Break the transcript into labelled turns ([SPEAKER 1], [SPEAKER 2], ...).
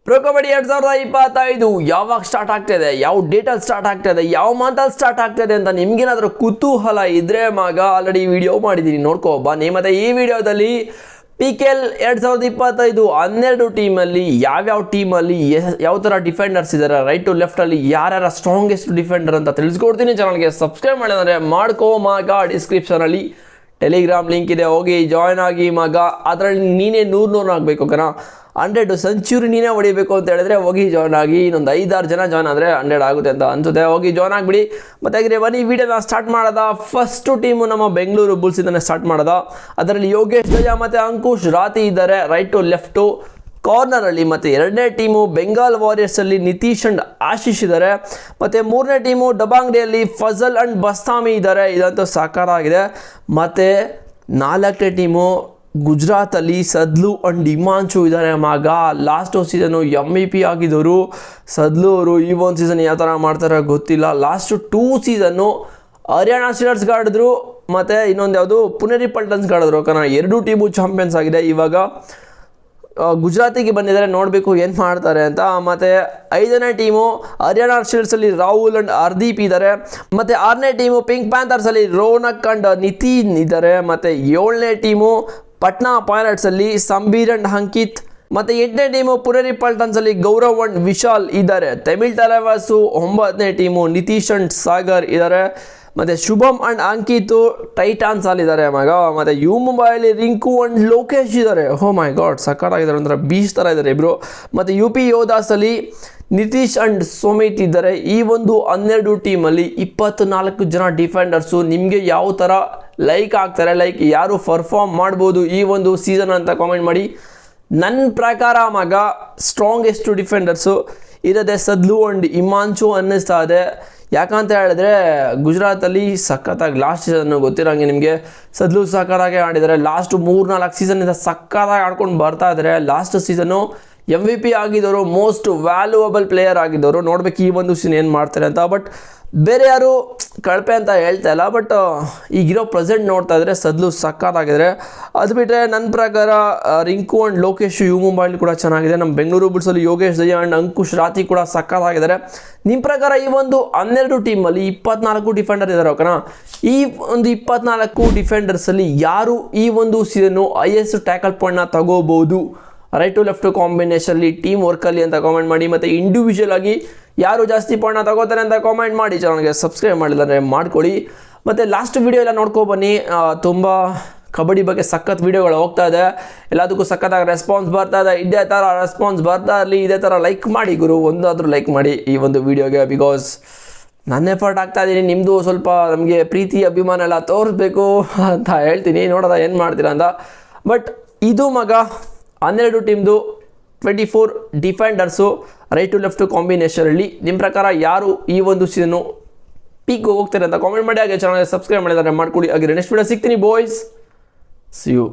[SPEAKER 1] Pro kabaddi 2025 ಯಾವಾಗ start ಆಗ್ತಾಯಿದೆ, ಯಾವ ಡೇಟಲ್ಲಿ ಸ್ಟಾರ್ಟ್ ಆಗ್ತಾಯಿದೆ, ಯಾವ ಮಂತಲ್ಲಿ ಸ್ಟಾರ್ಟ್ ಆಗ್ತಾಯಿದೆ ಅಂತ ನಿಮ್ಗೇನಾದರೂ ಕುತೂಹಲ ಇದ್ದರೆ ಮಗ ಆಲ್ರೆಡಿ ವಿಡಿಯೋ ಮಾಡಿದ್ದೀನಿ, ನೋಡ್ಕೋಬಾ. ಮತ್ತು ಈ ವಿಡಿಯೋದಲ್ಲಿ PKL 2025 12 ಟೀಮಲ್ಲಿ ಯಾವ್ಯಾವ ಟೀಮಲ್ಲಿ ಯಾವ ಥರ ಡಿಫೆಂಡರ್ಸ್ ಇದ್ದಾರೆ, ರೈಟ್ ಟು ಲೆಫ್ಟಲ್ಲಿ ಯಾರ್ಯಾರ ಸ್ಟ್ರಾಂಗೆಸ್ಟ್ ಡಿಫೆಂಡರ್ ಅಂತ ತಿಳಿಸ್ಕೊಡ್ತೀನಿ. ಚಾನಲ್ಗೆ ಸಬ್ಸ್ಕ್ರೈಬ್ ಮಾಡಿದ್ರೆ ಮಾಡ್ಕೋ ಮಗ. ಡಿಸ್ಕ್ರಿಪ್ಷನಲ್ಲಿ ಟೆಲಿಗ್ರಾಮ್ ಲಿಂಕ್ ಇದೆ, ಹೋಗಿ ಜಾಯ್ನ್ ಆಗಿ ಮಗ. ಅದರಲ್ಲಿ ನೀನೇ 100 ಆಗಬೇಕು ಕಣ, 100 ಸೆಂಚುರಿ ನೀನೇ ಹೊಡಿಬೇಕು ಅಂತ ಹೇಳಿದ್ರೆ ಹೋಗಿ ಜಾಯ್ನ್ ಆಗಿ. ಇನ್ನೊಂದು 5-6 ಜನ ಜಾಯ್ನ್ ಆದರೆ 100 ಆಗುತ್ತೆ ಅಂತ ಅನ್ಸುತ್ತೆ. ಹೋಗಿ ಜಾಯ್ನ್ ಆಗಿಬಿಡಿ. ಮತ್ತು ಹಾಗೆ ಬನ್ನಿ ವಿಡಿಯೋನ ಸ್ಟಾರ್ಟ್ ಮಾಡೋದ. ಫಸ್ಟು ಟೀಮು ನಮ್ಮ ಬೆಂಗಳೂರು ಬುಲ್ಸಿಂದನೇ ಸ್ಟಾರ್ಟ್ ಮಾಡೋದ. ಅದರಲ್ಲಿ ಯೋಗೇಶ್ ದಯಾ ಮತ್ತು ಅಂಕುಶ್ ರಾತಿ ಇದ್ದಾರೆ ರೈಟ್ ಟು ಲೆಫ್ಟು ಕಾರ್ನರಲ್ಲಿ. ಮತ್ತು ಎರಡನೇ ಟೀಮು ಬೆಂಗಾಲ್ ವಾರಿಯರ್ಸಲ್ಲಿ ನಿತೀಶ್ ಆ್ಯಂಡ್ ಆಶೀಶ್ ಇದ್ದಾರೆ. ಮತ್ತು ಮೂರನೇ ಟೀಮು ಡಬಾಂಗ್ಡಿಯಲ್ಲಿ ಫಜಲ್ ಆ್ಯಂಡ್ ಬಸ್ತಾಮಿ ಇದ್ದಾರೆ. ಇದಂತೂ ಸಾಕಾರ ಆಗಿದೆ. ಮತ್ತು ನಾಲ್ಕನೇ ಟೀಮು ಗುಜರಾತಲ್ಲಿ ಸದ್ಲು ಆ್ಯಂಡ್ ಹಿಮಾಂಶು ಇದ್ದಾರೆ ಮಗ. ಲಾಸ್ಟು ಸೀಸನು MVP ಆಗಿದ್ದವರು ಸದ್ಲು ಅವರು. ಈ ಒಂದು ಸೀಸನ್ ಯಾವ ಥರ ಮಾಡ್ತಾರೆ ಗೊತ್ತಿಲ್ಲ. ಲಾಸ್ಟು 2 ಸೀಸನ್ನು ಹರಿಯಾಣ ಸ್ಟೀಲರ್ಸ್ಗೆ ಆಡಿದ್ರು, ಮತ್ತು ಇನ್ನೊಂದು ಯಾವುದು ಪುನೇರಿ ಪಲ್ಟನ್ಸ್ಗೆ ಆಡಿದ್ರು. ಕಾರಣ 2 ಟೀಮು ಚಾಂಪಿಯನ್ಸ್ ಆಗಿದೆ. ಇವಾಗ ಗುಜರಾತಿಗೆ ಬಂದಿದ್ದಾರೆ, ನೋಡಬೇಕು ಏನು ಮಾಡ್ತಾರೆ ಅಂತ. ಮತ್ತು 5ನೇ ಟೀಮು ಹರಿಯಾಣ ಸ್ಟೀಲರ್ಸಲ್ಲಿ ರಾಹುಲ್ ಆ್ಯಂಡ್ ಹರ್ದೀಪ್ ಇದ್ದಾರೆ. ಮತ್ತು 6ನೇ ಟೀಮು ಪಿಂಕ್ ಪ್ಯಾಂಥರ್ಸಲ್ಲಿ ರೋನಕ್ ಆ್ಯಂಡ್ ನಿತಿನ್ ಇದ್ದಾರೆ. ಮತ್ತು 7ನೇ ಟೀಮು ಪಟ್ನಾ ಪೈರಟ್ಸಲ್ಲಿ ಸಂಬೀರ್ ಆ್ಯಂಡ್ ಅಂಕಿತ್. ಮತ್ತು 8ನೇ ಟೀಮು ಪುನೇರಿ ಪಲ್ಟನ್ಸಲ್ಲಿ ಗೌರವ್ ಆ್ಯಂಡ್ ವಿಶಾಲ್ ಇದ್ದಾರೆ. ತಮಿಳ್ ಟೈಗರ್ಸು 9ನೇ ಟೀಮು ನಿತೀಶ್ ಆ್ಯಂಡ್ ಸಾಗರ್ ಇದ್ದಾರೆ. ಮತ್ತು ಶುಭಮ್ ಆ್ಯಂಡ್ ಅಂಕಿತು ಟೈಟಾನ್ಸಲ್ಲಿದ್ದಾರೆ ಮಗ. ಮತ್ತು ಯು ಮುಂಬೈಯಲ್ಲಿ ರಿಂಕು ಆ್ಯಂಡ್ ಲೋಕೇಶ್ ಇದ್ದಾರೆ. ಓ ಮೈ ಗಾಡ್, ಸಕ್ಕತ್ತಾಗಿದ್ದಾರೆ, ಒಂಥರ ಬೀಚ್ ಥರ ಇದ್ದಾರೆ ಇಬ್ಬರು. ಮತ್ತು UP ಯೋಧಾಸಲ್ಲಿ ನಿತೀಶ್ ಆ್ಯಂಡ್ ಸುಮಿತ್ ಇದ್ದಾರೆ. ಈ ಒಂದು 12 ಟೀಮಲ್ಲಿ 24 ಜನ ಡಿಫೆಂಡರ್ಸು. ನಿಮಗೆ ಯಾವ ಥರ ಲೈಕ್ ಆಗ್ತಾರೆ, ಲೈಕ್ ಯಾರು ಪರ್ಫಾರ್ಮ್ ಮಾಡ್ಬೋದು ಈ ಒಂದು ಸೀಸನ್ ಅಂತ ಕಾಮೆಂಟ್ ಮಾಡಿ. ನನ್ನ ಪ್ರಕಾರ ಮಗ ಸ್ಟ್ರಾಂಗೆಸ್ಟ್ ಡಿಫೆಂಡರ್ಸು ಇರೋದೇ ಸದ್ಲು ಆ್ಯಂಡ್ ಹಿಮಾಂಶು ಅನ್ನಿಸ್ತಾ ಇದೆ. ಯಾಕಂತ ಹೇಳಿದ್ರೆ ಗುಜರಾತಲ್ಲಿ ಸಖತ್ತಾಗಿ ಲಾಸ್ಟ್ ಸೀಸನ್ನು ಗೊತ್ತಿರೋಂಗೆ ನಿಮಗೆ ಸದ್ಲು ಸಖತ್ತಾಗಿ ಆಡಿದ್ದಾರೆ. ಲಾಸ್ಟ್ 3-4 ಸೀಸನ್ನಿಂದ ಸಖತ್ತಾಗಿ ಆಡ್ಕೊಂಡು ಬರ್ತಾ ಇದ್ದಾರೆ. ಲಾಸ್ಟ್ ಸೀಸನ್ನು MVP ಆಗಿದ್ದವರು, ಮೋಸ್ಟ್ ವ್ಯಾಲ್ಯೂಯಬಲ್ ಪ್ಲೇಯರ್ ಆಗಿದ್ದವರು. ನೋಡ್ಬೇಕು ಈ ಒಂದು ಸೀಸನ್ ಏನು ಮಾಡ್ತಾರೆ ಅಂತ. ಬಟ್ ಬೇರೆ ಯಾರು ಕಳಪೆ ಅಂತ ಹೇಳ್ತಾ ಇಲ್ಲ. ಬಟ್ ಈಗಿರೋ ಪ್ರೆಸೆಂಟ್ ನೋಡ್ತಾ ಇದ್ರೆ ಸದ್ಲು ಸಕ್ಕತ್ತಾಗಿದ್ದಾರೆ. ಅದು ಬಿಟ್ಟರೆ ನನ್ನ ಪ್ರಕಾರ ರಿಂಕು ಆ್ಯಂಡ್ ಲೋಕೇಶ್ ಯು ಮುಂಬೈಲಿ ಕೂಡ ಚೆನ್ನಾಗಿದೆ. ನಮ್ಮ ಬೆಂಗಳೂರು ಬುಲ್ಸಲ್ಲಿ ಯೋಗೇಶ್ ದಯಾ ಆ್ಯಂಡ್ ಅಂಕುಶ್ ರಾತಿ ಕೂಡ ಸಕ್ಕತ್ತಾಗಿದ್ದಾರೆ. ನಿಮ್ಮ ಪ್ರಕಾರ ಈ ಒಂದು 12 ಟೀಮಲ್ಲಿ 24 ಡಿಫೆಂಡರ್ ಇದ್ದಾರೆ ಓಕೆನಾ. ಈ ಒಂದು 24 ಡಿಫೆಂಡರ್ಸಲ್ಲಿ ಯಾರು ಈ ಒಂದು ಸೀಸನ್ನು ಹೈಯೆಸ್ಟ್ ಟ್ಯಾಕಲ್ ಪಾಯಿಂಟ್ನ ತಗೋಬೋದು ರೈಟ್ ಟು ಲೆಫ್ಟ್ ಕಾಂಬಿನೇಷನಲ್ಲಿ ಟೀಮ್ ವರ್ಕಲ್ಲಿ ಅಂತ ಕಾಮೆಂಟ್ ಮಾಡಿ. ಮತ್ತು ಇಂಡಿವಿಜುವಲ್ ಆಗಿ ಯಾರು ಜಾಸ್ತಿ ಪಾಯಿಂಟ್ನ ತಗೋತಾರೆ ಅಂತ ಕಾಮೆಂಟ್ ಮಾಡಿ. ಚಾನಲ್ಗೆ ಸಬ್ಸ್ಕ್ರೈಬ್ ಮಾಡಿದರೆ ಮಾಡ್ಕೊಳ್ಳಿ. ಮತ್ತು ಲಾಸ್ಟ್ ವೀಡಿಯೋ ಎಲ್ಲ ನೋಡ್ಕೊಬನ್ನಿ. ತುಂಬ ಕಬಡ್ಡಿ ಬಗ್ಗೆ ಸಖತ್ ವೀಡಿಯೋಗಳು ಹೋಗ್ತಾ ಇದೆ. ಎಲ್ಲದಕ್ಕೂ ಸಖತ್ತಾಗಿ ರೆಸ್ಪಾನ್ಸ್ ಬರ್ತಾ ಇದೆ. ಇದೇ ಥರ ರೆಸ್ಪಾನ್ಸ್ ಬರ್ತಾ ಇರಲಿ. ಇದೇ ಥರ ಲೈಕ್ ಮಾಡಿ ಗುರು, ಒಂದಾದರೂ ಲೈಕ್ ಮಾಡಿ ಈ ಒಂದು ವೀಡಿಯೋಗೆ. ಬಿಕಾಸ್ ನನ್ನ ಎಫರ್ಟ್ ಆಗ್ತಾ ಇದ್ದೀನಿ, ನಿಮ್ಮದು ಸ್ವಲ್ಪ ನಮಗೆ ಪ್ರೀತಿ ಅಭಿಮಾನ ಎಲ್ಲ ತೋರಿಸ್ಬೇಕು ಅಂತ ಹೇಳ್ತೀನಿ. ನೋಡೋದ ಏನು ಮಾಡ್ತೀರಾ ಅಂತ. ಬಟ್ ಇದು ಮಗ 12 ಟೀಮ್ದು 24 ಡಿಫೆಂಡರ್ಸು ರೈಟ್ ಟು ಲೆಫ್ಟ್ ಕಾಂಬಿನೇಷನಲ್ಲಿ. ನಿಮ್ಮ ಪ್ರಕಾರ ಯಾರು ಈ ಒಂದು ಸೀಸನ್ನು ಪೀಕ್ ಹೋಗ್ತಾರೆ ಅಂತ ಕಾಮೆಂಟ್ ಮಾಡಿ. ಹಾಗೆ ಚಾನಲ್ಗೆ ಸಬ್ಸ್ಕ್ರೈಬ್ ಮಾಡಿದರೆ ಮಾಡ್ಕೊಳ್ಳಿ. ಹಾಗೆ ನೆಕ್ಸ್ಟ್ ವಿಡಿಯೋ ಸಿಗ್ತೀನಿ ಬಾಯ್ಸ್. See you.